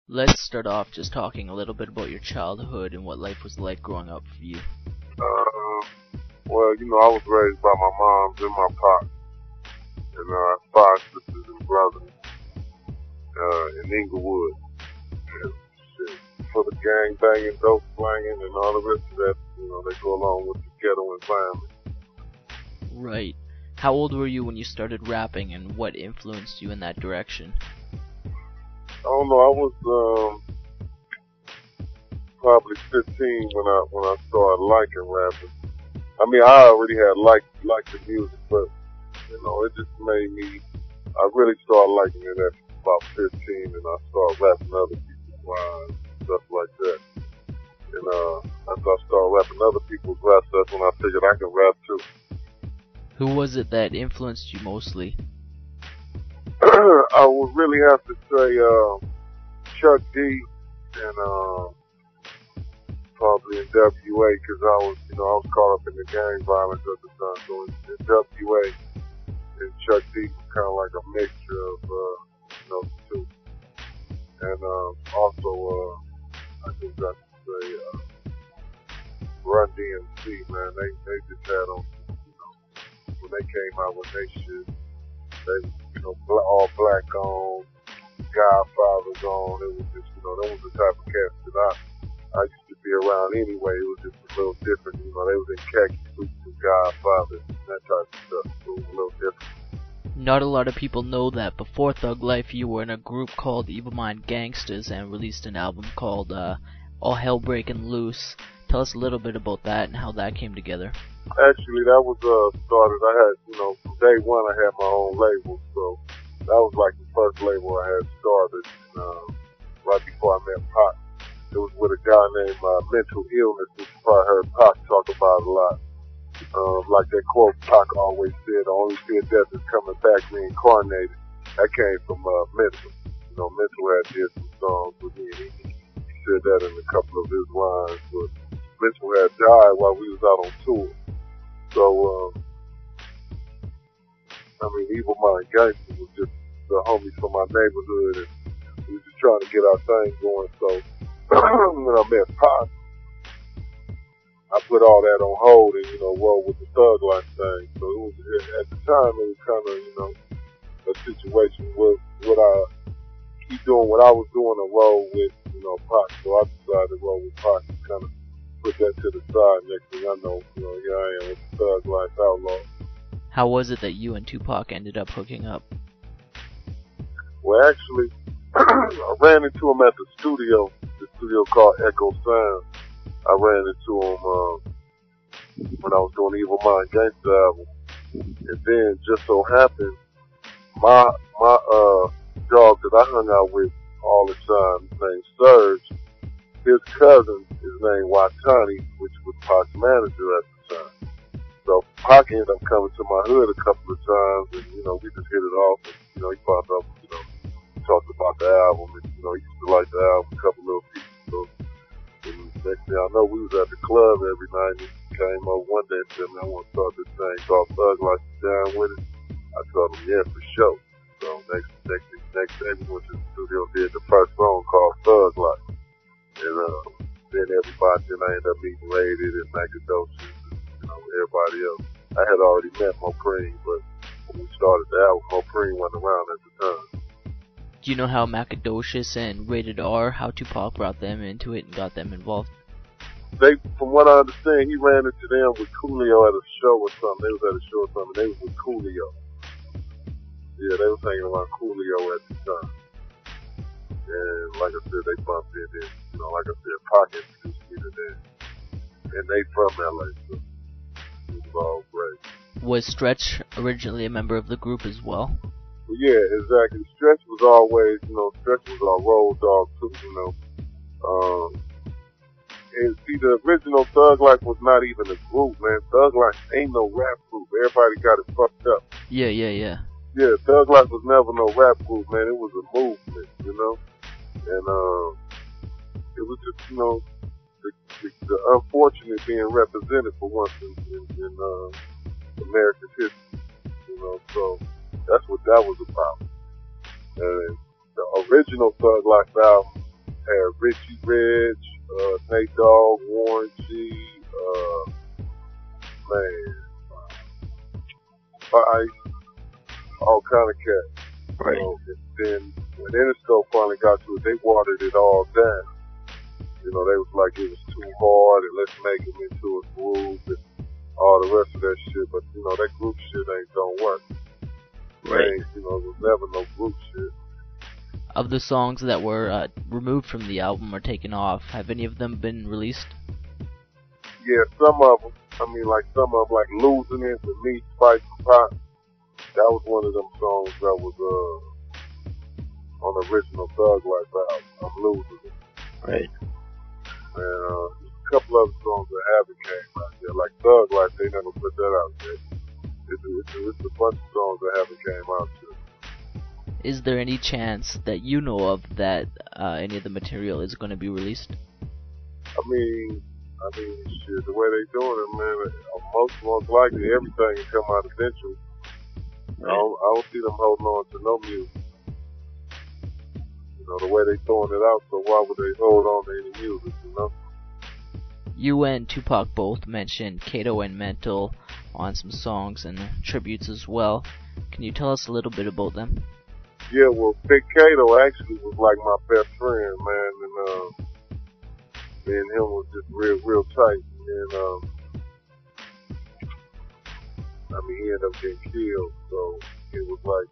Let's start off just talking a little bit about your childhood and what life was like growing up for you. Uh, well, I was raised by my mom and my pops, and five sisters and brothers in Inglewood. And shit, for the gang banging, dope slanging, and all the rest of that, they go along with the ghetto environment. Right. How old were you when you started rapping, and what influenced you in that direction? I don't know. I was probably 15 when I started liking rapping. I mean, I already had liked the music, but it just made me. I really started liking it at about 15, and I started rapping other people's rhymes, stuff like that. And after I started rapping other people's raps, that's when I figured I could rap too. Who was it that influenced you mostly? I would really have to say Chuck D and probably in WA, because I was caught up in the gang violence at the time. So in WA and Chuck D was kind of like a mixture of the two. And also I just got to say Run DMC, man. They just had on when they came out with their shit. They all black on, Godfathers on. It was just that was the type of cats that I used to be around anyway. It was just a little different. They was in khaki suits and Godfathers and that type of stuff. So it was a little different. Not a lot of people know that before Thug Life you were in a group called Evil Mind Gangsters and released an album called All Hell Breaking Loose. Tell us a little bit about that and how that came together. Actually, that was started. I had, from day one, I had my own label, so that was like the first label I had started. Right before I met Pac, it was with a guy named Mental Illness, which you probably heard Pac talk about a lot. Like that quote Pac always said, "The only fear of death is coming back reincarnated." That came from Mental. Mental had did some songs with me, and he said that in a couple of his lines. But Mental had died while we was out on tour. So, Evil Mind Gangsters was just the homies from my neighborhood, and we was just trying to get our thing going. So, when I met Pop, I put all that on hold and, roll with the Thug Life thing. So it was, at the time, it was kind of, a situation where would I keep doing what I was doing and roll with, Pop. So I decided to roll with Pop and kind of put that to the side. Next thing I know, here I am with the Thug Life Outlaw. How was it that you and Tupac ended up hooking up? Well, actually, I ran into him at the studio called Echo Sound. I ran into him when I was doing Evil Mind Gangster album. And then just so happened, my dog that I hung out with all the time, his name's Serge, his cousin is named Watani, which was Pac's manager at the time. So Pac ended up coming to my hood a couple of times, and we just hit it off. And, he popped up, talked about the album, and he used to like the album, a couple little pieces. So and next thing I know, we was at the club every night. And he came over one day and said, "Man, I want to start this thing called Thug Life. You down with it?" I told him, "Yeah, for sure." So next day we went to the studio and did the first song called Thug Life. And then I ended up meeting Rated and Macadocious and everybody else. I had already met Mopreme, but when we started the album, Mopreme wasn't around at the time. Do you know how Macadocious and Rated R, how Tupac brought them into it and got them involved? From what I understand, he ran into them with Coolio at a show or something. They was at a show or something. They was with Coolio. Yeah, they was hanging around Coolio at the time. And like I said, they bumped in there. Like I said, Pac introduced me to them. And they from LA, so it was all great. Was Stretch originally a member of the group as well? Well, yeah, exactly. Stretch was always, Stretch was our road dog too, And see, the original Thug Life was not even a group, man. Thug Life ain't no rap group. Everybody got it fucked up. Yeah. Yeah, Thug Life was never no rap group, man. It was a movement, And it was just, the unfortunate being represented for once in American history, So that's what that was about. And the original Thug Life album had Richie Rich, Nate Dogg, Warren G, man, Ice, all kind of cats. Right. So, and then when Interscope finally got to it, they watered it all down. You know, they was like it was too hard and let's make them into a group and all the rest of that shit. But, you know, that group shit ain't gonna work. Right. Ain't, you know, there's never no group shit. Of the songs that were removed from the album or taken off, have any of them been released? Yeah, some of them. I mean, like some of them, like Losing It with Me, Spice and Pop. That was one of them songs that was on the original Thug Life album. I'm Losing It. Right. And a couple other songs that haven't came out yet. Like Thug Life, they never put that out yet. It's a bunch of songs that haven't came out yet. Is there any chance that you know of that any of the material is going to be released? I mean, shit, the way they doing it, man, most likely everything can come out eventually. Right. I don't see them holding on to no music. You know, the way they throwing it out, so why would they hold on to any music, you know? You and Tupac both mentioned Kato and Mental on some songs and tributes as well. Can you tell us a little bit about them? Yeah, well, Big Kato actually was like my best friend, man, and me and him was just real tight. And I mean, he ended up getting killed, so it was like